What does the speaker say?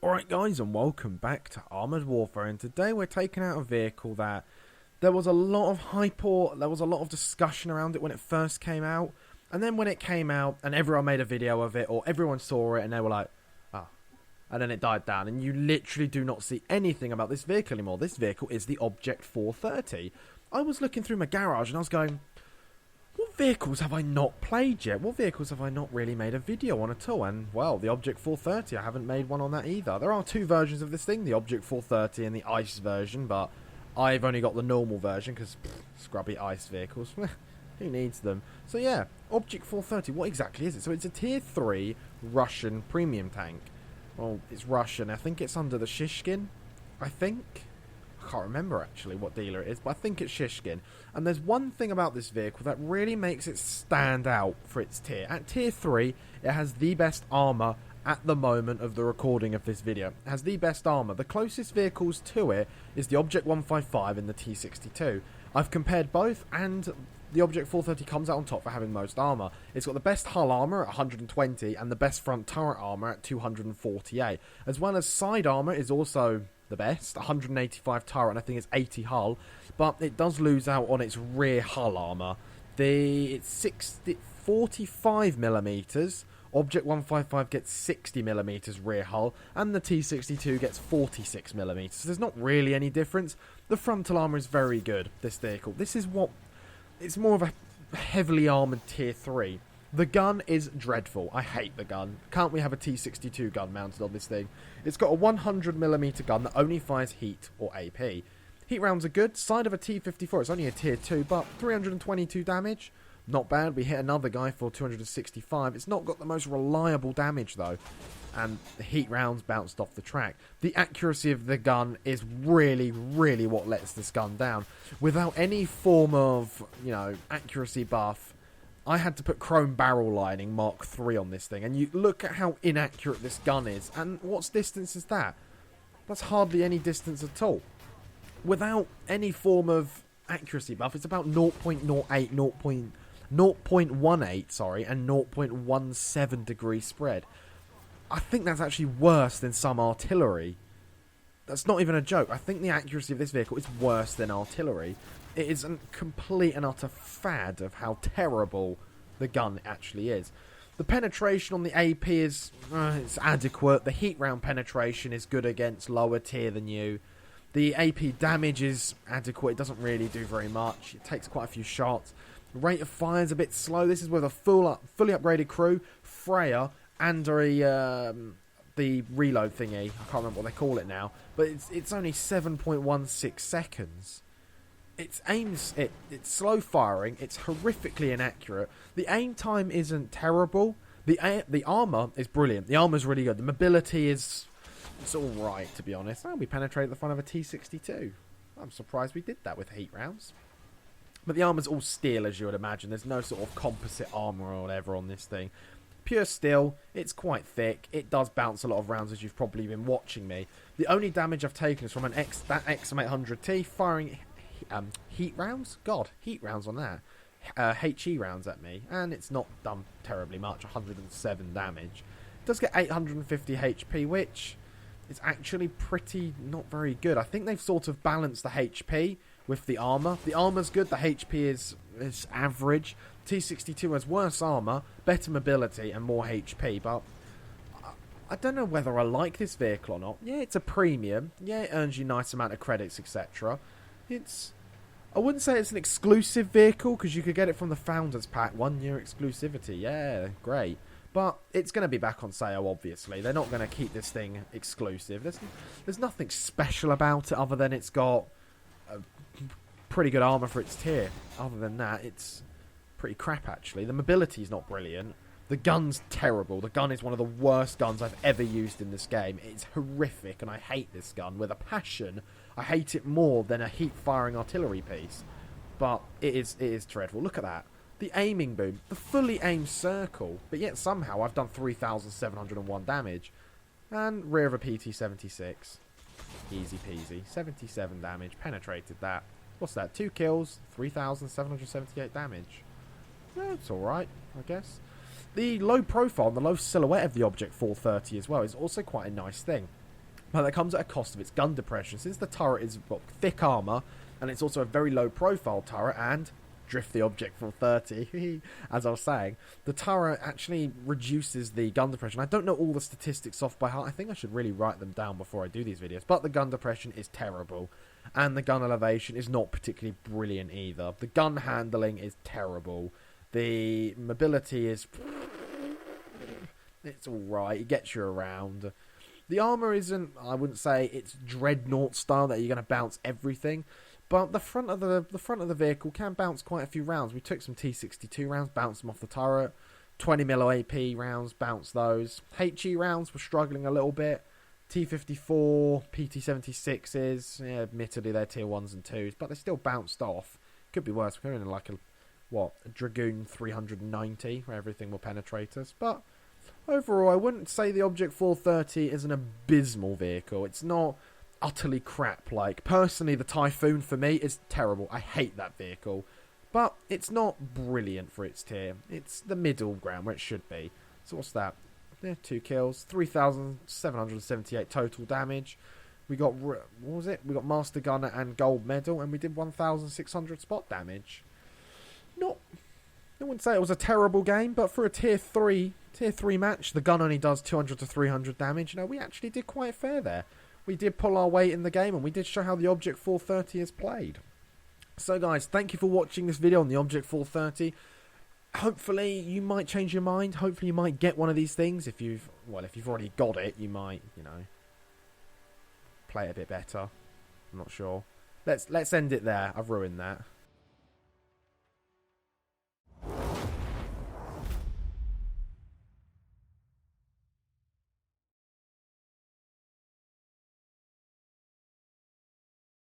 Alright guys, and welcome back to Armoured Warfare, and today we're taking out a vehicle that there was a lot of hype or there was a lot of discussion around it when it first came out, and then when it came out and everyone made a video of it or everyone saw it and they were like, oh, and then it died down, and you literally do not see anything about this vehicle anymore. This vehicle is the Object 430. I was looking through my garage and I was going, what vehicles have I not played yet? What vehicles have I not really made a video on at all? And, well, the Object 430, I haven't made one on that either. There are two versions of this thing, the Object 430 and the Ice version, but I've only got the normal version because scrubby Ice vehicles. Who needs them? So, yeah, Object 430, what exactly is it? So, it's a Tier 3 Russian premium tank. Well, it's Russian. I think it's under the Shishkin, I think. I can't remember actually what dealer it is, but I think it's Shishkin. And there's one thing about this vehicle that really makes it stand out for its tier. At tier 3, it has the best armour at the moment of the recording of this video. It has the best armour. The closest vehicles to it is the Object 155 and the T62. I've compared both, and the Object 430 comes out on top for having most armour. It's got the best hull armour at 120 and the best front turret armour at 248. As well as side armour is also the best, 185 turret and I think it's 80 hull, but it does lose out on its rear hull armour. It's 45mm, Object 155 gets 60mm rear hull, and the T62 gets 46mm. So there's not really any difference. The frontal armour is very good, this vehicle. This is what, it's more of a heavily armoured tier 3. The gun is dreadful. I hate the gun. Can't we have a T62 gun mounted on this thing? It's got a 100mm gun that only fires heat or AP. Heat rounds are good. Side of a T54, it's only a tier 2, but 322 damage. Not bad. We hit another guy for 265. It's not got the most reliable damage though. And the heat rounds bounced off the track. The accuracy of the gun is really, really what lets this gun down. Without any form of, accuracy buff, I had to put chrome barrel lining Mark III on this thing, and you look at how inaccurate this gun is, and what's distance is that? That's hardly any distance at all. Without any form of accuracy buff, it's about 0.08, 0.18, sorry, and 0.17 degree spread. I think that's actually worse than some artillery. That's not even a joke. I think the accuracy of this vehicle is worse than artillery. It is a complete and utter fad of how terrible the gun actually is. The penetration on the AP is it's adequate. The heat round penetration is good against lower tier than you. The AP damage is adequate. It doesn't really do very much. It takes quite a few shots. The rate of fire is a bit slow. This is with a fully upgraded crew, Freya, and the reload thingy. I can't remember what they call it now, but it's only 7.16 seconds. It's slow firing. It's horrifically inaccurate. The aim time isn't terrible. The armor is brilliant. The armor's really good. The mobility it's all right, to be honest. Oh, we penetrated the front of a T62. I'm surprised we did that with heat rounds. But the armor's all steel, as you would imagine. There's no sort of composite armor or whatever on this thing. Pure steel. It's quite thick. It does bounce a lot of rounds, as you've probably been watching me. The only damage I've taken is from that XM800T firing heat rounds? God, heat rounds on that. HE rounds at me. And it's not done terribly much. 107 damage. It does get 850 HP, which is actually pretty not very good. I think they've sort of balanced the HP with the armor. The armor's good. The HP is average. T62 has worse armor, better mobility, and more HP. But I don't know whether I like this vehicle or not. Yeah, it's a premium. Yeah, it earns you a nice amount of credits, etc. I wouldn't say it's an exclusive vehicle, because you could get it from the Founders Pack, 1 year exclusivity. Yeah, great. But it's going to be back on sale, obviously. They're not going to keep this thing exclusive. There's nothing special about it other than it's got a pretty good armor for its tier. Other than that, it's pretty crap, actually. The mobility's not brilliant. The gun's terrible. The gun is one of the worst guns I've ever used in this game. It's horrific, and I hate this gun with a passion. I hate it more than a heat-firing artillery piece. But it is dreadful. Look at that. The aiming boom. The fully aimed circle. But yet somehow I've done 3,701 damage. And rear of a PT-76. Easy peasy. 77 damage. Penetrated that. What's that? 2 kills. 3,778 damage. Yeah, it's alright, I guess. The low profile and the low silhouette of the Object 430 as well is also quite a nice thing. But that comes at a cost of its gun depression. Since the turret is thick armour, and it's also a very low profile turret, and drift the object from 30, as I was saying, the turret actually reduces the gun depression. I don't know all the statistics off by heart. I think I should really write them down before I do these videos. But the gun depression is terrible, and the gun elevation is not particularly brilliant either. The gun handling is terrible. The mobility is... it's alright, it gets you around. The armour isn't, I wouldn't say it's Dreadnought style that you're going to bounce everything, but the front of the vehicle can bounce quite a few rounds. We took some T62 rounds, bounced them off the turret. 20mm AP rounds, bounced those. HE rounds were struggling a little bit. T54, PT76s, yeah, admittedly they're tier 1s and 2s, but they still bounced off. Could be worse. We're in like a Dragoon 390, where everything will penetrate us, but overall, I wouldn't say the Object 430 is an abysmal vehicle. It's not utterly crap. Like, personally, the Typhoon for me is terrible. I hate that vehicle. But it's not brilliant for its tier. It's the middle ground where it should be. So what's that? Yeah, 2 kills. 3,778 total damage. We got, what was it? We got Master Gunner and Gold Medal, and we did 1,600 spot damage. Not... I wouldn't say it was a terrible game, but for a tier 3 match, the gun only does 200 to 300 damage. You know, we actually did quite fair there. We did pull our weight in the game, and we did show how the Object 430 is played. So guys, thank you for watching this video on the Object 430. Hopefully you might change your mind. Hopefully you might get one of these things. If you've already got it, you might, you know, play it a bit better. I'm not sure. Let's end it there. I've ruined that.